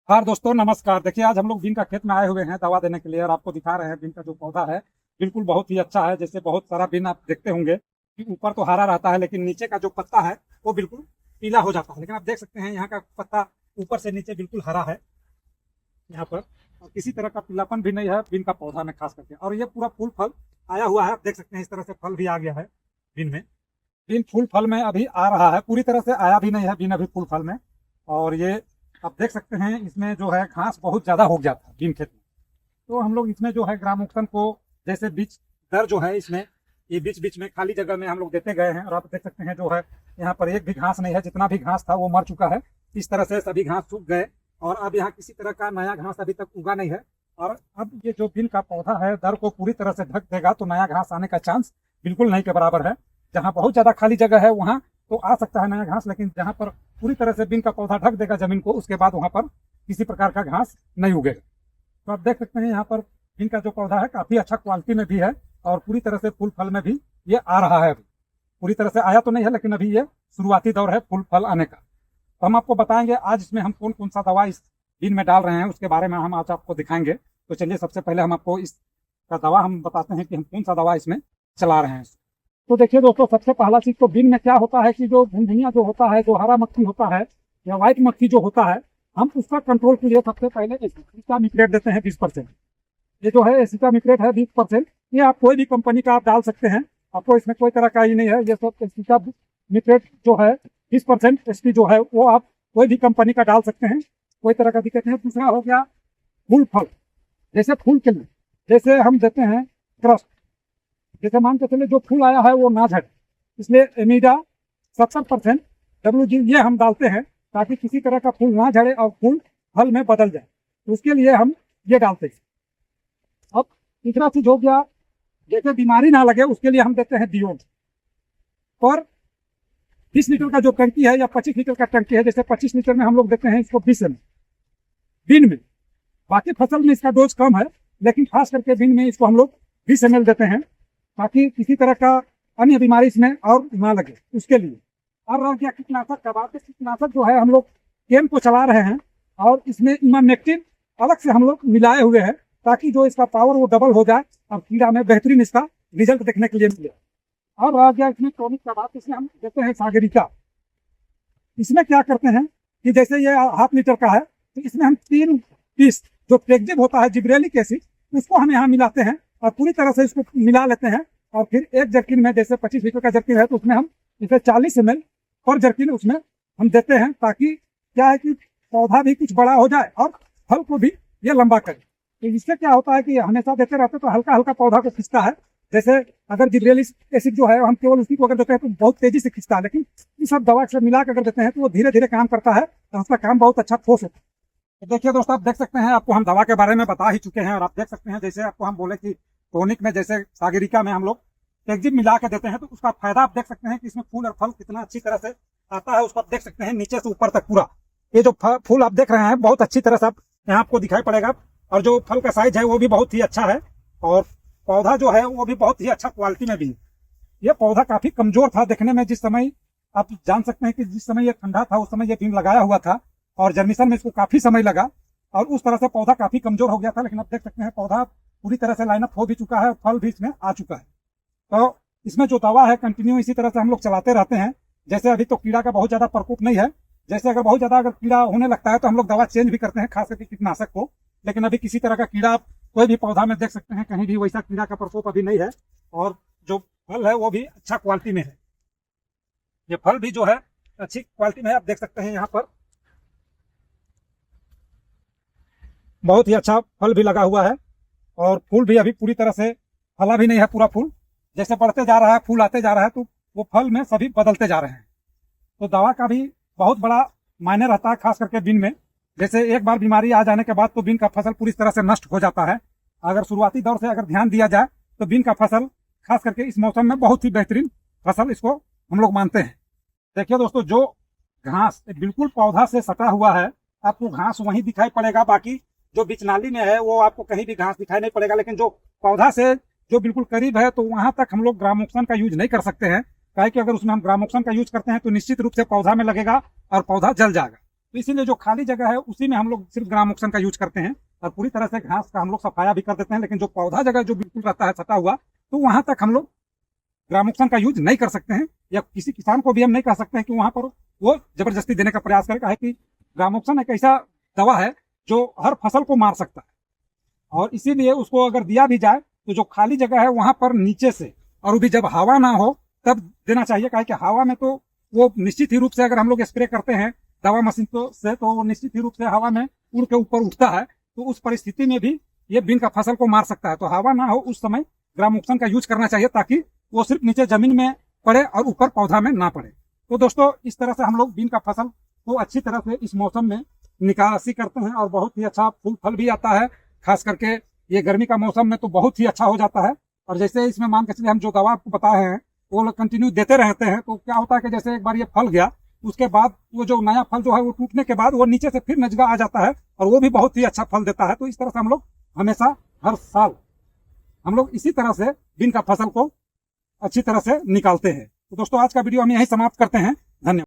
हाँ दोस्तों नमस्कार। देखिए आज हम लोग बीन का खेत में आए हुए हैं दवा देने के लिए और आपको दिखा रहे हैं बीन का जो पौधा है बिल्कुल बहुत ही अच्छा है। जैसे बहुत सारा बीन आप देखते होंगे कि ऊपर तो हरा रहता है लेकिन नीचे का जो पत्ता है वो बिल्कुल पीला हो जाता है। लेकिन आप देख सकते हैं यहाँ का पत्ता ऊपर से नीचे बिल्कुल हरा है यहाँ पर, और किसी तरह का पीलापन भी नहीं है बीन का पौधा में खास करके। और ये पूरा फूल फल आया हुआ है, आप देख सकते हैं इस तरह से फल भी आ गया है बीन में। बीन फूल फल में अभी आ रहा है, पूरी तरह से आया भी नहीं है बीन अभी फूल फल में। और ये आप देख सकते हैं इसमें जो है घास बहुत ज्यादा हो गया था बीन खेत में। तो हम लोग इसमें जो है ग्रामोक्सन को जैसे बीच दर जो है इसमें ये बीच बीच में खाली जगह में हम लोग देते गए हैं। और आप देख सकते हैं जो है यहाँ पर एक भी घास नहीं है, जितना भी घास था वो मर चुका है। इस तरह से सभी घास सूख गए और अब यहाँ किसी तरह का नया घास अभी तक उगा नहीं है। और अब ये जो बीन का पौधा है दर को पूरी तरह से ढक देगा तो नया घास आने का चांस बिल्कुल नहीं के बराबर है। जहाँ बहुत ज्यादा खाली जगह है वहाँ तो आ सकता है नया घास, लेकिन जहाँ पर पूरी तरह से बीन का पौधा ढक देगा जमीन को उसके बाद वहाँ पर किसी प्रकार का घास नहीं उगेगा। तो आप देख सकते हैं यहाँ पर बीन का जो पौधा है काफी अच्छा क्वालिटी में भी है और पूरी तरह से फूल फल में भी ये आ रहा है। अभी पूरी तरह से आया तो नहीं है लेकिन अभी ये शुरुआती दौर है फूल फल आने का। तो हम आपको बताएंगे आज इसमें हम कौन कौन सा दवा इस बीन में डाल रहे हैं उसके बारे में हम आज आपको दिखाएंगे। तो चलिए सबसे पहले हम आपको इसका दवा हम बताते हैं कि हम कौन सा दवा इसमें चला रहे हैं। तो देखिए दोस्तों, सबसे पहला चीज तो बीन में क्या होता है कि जो झुनझुनिया जो होता है, जो हरा मक्खी होता है या व्हाइट मक्खी जो होता है, हम उसका कंट्रोल के लिए सबसे पहले एसिटामिप्रेट देते हैं 20%। ये जो है एसिटामिप्रेट है 20%, ये आप कोई भी कंपनी का आप डाल सकते हैं, आपको इसमें कोई तरह का ही नहीं है। ये सब एसिटामिप्रेट जो है 20% एसपी जो है वो आप कोई भी कंपनी का डाल सकते हैं, कोई तरह का दिक्कत नहीं। दूसरा हो गया फूल फल, जैसे फूल के लिए जैसे हम देते हैं क्रस्ट, जैसे मान के चले जो फूल आया है वो ना झड़े, इसलिए एमिडा 70% WG ये हम डालते हैं ताकि किसी तरह का फूल ना झड़े और फूल फल में बदल जाए, तो उसके लिए हम ये डालते हैं। अब तीसरा चीज हो गया, जैसे बीमारी ना लगे उसके लिए हम देते हैं डिओन। पर 20 लीटर का जो टंकी है या 25 लीटर का टंकी है, जैसे 25 लीटर में हम लोग देते हैं इसको 20 ml बीन में। बाकी फसल में इसका डोज कम है लेकिन खास करके बीन में इसको हम लोग 20 ml देते हैं ताकि किसी तरह का अन्य बीमारी इसमें और ना लगे उसके लिए। और रह गया कीटनाशक का बात, कीटनाशक जो है हम लोग केम को चला रहे हैं और इसमें इमामेक्टिन अलग से हम लोग मिलाए हुए हैं ताकि जो इसका पावर वो डबल हो जाए और कीड़ा में बेहतरीन इसका रिजल्ट देखने के लिए मिले। और रह गया इसमें टॉनिक का बात, इसमें हम देते हैं सागरिका। इसमें क्या करते हैं कि जैसे ये 1/2 लीटर का है तो इसमें हम 3 पीस जो टेक्जिब होता है जिब्रेलिक एसिड उसको हम यहाँ मिलाते हैं और पूरी तरह से इसको मिला लेते हैं। और फिर एक जर्किन में जैसे 25 लीटर का जर्किन है तो उसमें हम इसे 40 ml पर जर्किन उसमें हम देते हैं ताकि क्या है कि पौधा भी कुछ बड़ा हो जाए और फल को भी ये लंबा करे। तो इससे क्या होता है कि हमेशा देते रहते तो हल्का हल्का पौधा को खींचता है। जैसे अगर जिब्रेलिक एसिड जो है हम केवल उसी को अगर देते हैं तो बहुत तेजी से खींचता है, लेकिन ये सब दवा से मिला कर अगर देते हैं तो वो धीरे धीरे काम करता है और उसका काम बहुत अच्छा ठोस होता है। तो देखिए दोस्तों, आप देख सकते हैं आपको हम दवा के बारे में बता ही चुके हैं और आप देख सकते हैं जैसे आपको हम बोले कि टॉनिक में जैसे सागरिका में हम लोग टेक्जिब मिला के देते हैं तो उसका फायदा आप देख सकते हैं कि इसमें फूल और फल कितना अच्छी तरह से आता है। उसको आप देख सकते हैं नीचे से ऊपर तक पूरा ये जो फूल आप देख रहे हैं बहुत अच्छी तरह से आप यहाँ आपको दिखाई पड़ेगा। और जो फल का साइज है वो भी बहुत ही अच्छा है और पौधा जो है वो भी बहुत ही अच्छा क्वालिटी में भी है। ये पौधा काफी कमजोर था देखने में, जिस समय आप जान सकते हैं कि जिस समय ये ठंडा था उस समय ये बीन लगाया हुआ था और जर्मिशन में इसको काफी समय लगा और उस तरह से पौधा काफी कमजोर हो गया था। लेकिन आप देख सकते हैं पौधा पूरी तरह से लाइनअप हो भी चुका है, फल भी इसमें आ चुका है। तो इसमें जो दवा है कंटिन्यू इसी तरह से हम लोग चलाते रहते हैं। जैसे अभी तो कीड़ा का बहुत ज्यादा प्रकोप नहीं है, जैसे अगर बहुत ज्यादा अगर कीड़ा होने लगता है तो हम लोग दवा चेंज भी करते हैं, खास करके कीटनाशक को। लेकिन अभी किसी तरह का कीड़ा आप कोई भी पौधा में देख सकते हैं, कहीं भी वैसा कीड़ा का प्रकोप अभी नहीं है। और जो फल है वो भी अच्छा क्वालिटी में है, ये फल भी जो है अच्छी क्वालिटी में है। आप देख सकते हैं यहाँ पर बहुत ही अच्छा फल भी लगा हुआ है और फूल भी अभी पूरी तरह से फला भी नहीं है पूरा फूल। जैसे बढ़ते जा रहा है फूल आते जा रहा है तो वो फल में सभी बदलते जा रहे हैं। तो दवा का भी बहुत बड़ा मायने रहता है, खास करके बीन में। जैसे एक बार बीमारी आ जाने के बाद तो बीन का फसल पूरी तरह से नष्ट हो जाता है। अगर शुरुआती दौर से अगर ध्यान दिया जाए तो बीन का फसल खास करके इस मौसम में बहुत ही बेहतरीन फसल इसको हम लोग मानते हैं। देखिए दोस्तों, जो घास बिल्कुल पौधा से सटा हुआ है आपको घास वहीं दिखाई पड़ेगा, बाकी जो बीच नाली में है वो आपको कहीं भी घास दिखाई नहीं पड़ेगा। लेकिन जो पौधा से जो बिल्कुल करीब है तो वहां तक हम लोग ग्रामोक्सन का यूज नहीं कर सकते हैं, काहे कि अगर उसमें हम ग्रामोक्सन का यूज करते हैं तो निश्चित रूप से पौधा में लगेगा और पौधा जल जाएगा। तो इसीलिए जो खाली जगह है उसी में हम लोग सिर्फ ग्रामोक्सन का यूज करते हैं और पूरी तरह से घास का हम लोग सफाया भी कर देते हैं। लेकिन जो पौधा जगह जो बिल्कुल रहता है सटा हुआ, तो वहां तक हम लोग ग्रामोक्सन का यूज नहीं कर सकते हैं, या किसी किसान को भी हम नहीं कह सकते हैं कि वहां पर वो जबरदस्ती देने का प्रयास करेगा। है कि ग्रामोक्सन एक ऐसा दवा है जो हर फसल को मार सकता है, और इसीलिए उसको अगर दिया भी जाए तो जो खाली जगह है वहां पर नीचे से, और भी जब हवा ना हो तब देना चाहिए। क्या कि हवा में तो वो निश्चित ही रूप से अगर हम लोग स्प्रे करते हैं दवा मशीन तो वो निश्चित ही रूप से हवा में उड़ के ऊपर उठता है, तो उस परिस्थिति में भी ये बीन का फसल को मार सकता है। तो हवा ना हो उस समय ग्रामोक्सन का यूज करना चाहिए, ताकि वो सिर्फ नीचे जमीन में पड़े और ऊपर पौधा में ना पड़े। तो दोस्तों इस तरह से हम लोग बीन का फसल को अच्छी तरह से इस मौसम में निकासी करते हैं, और बहुत ही अच्छा फूल फल भी आता है। खास करके ये गर्मी का मौसम में तो बहुत ही अच्छा हो जाता है। और जैसे इसमें मान के चलिए हम जो दवा आपको बताए हैं वो कंटिन्यू देते रहते हैं, तो क्या होता है कि जैसे एक बार ये फल गया, उसके बाद वो जो नया फल जो है वो टूटने के बाद वो नीचे से फिर नजगा आ जाता है, और वो भी बहुत ही अच्छा फल देता है। तो इस तरह से हम लोग हमेशा हर साल हम लोग इसी तरह से बीन का फसल को अच्छी तरह से निकालते हैं। तो दोस्तों आज का वीडियो हम यहीं समाप्त करते हैं।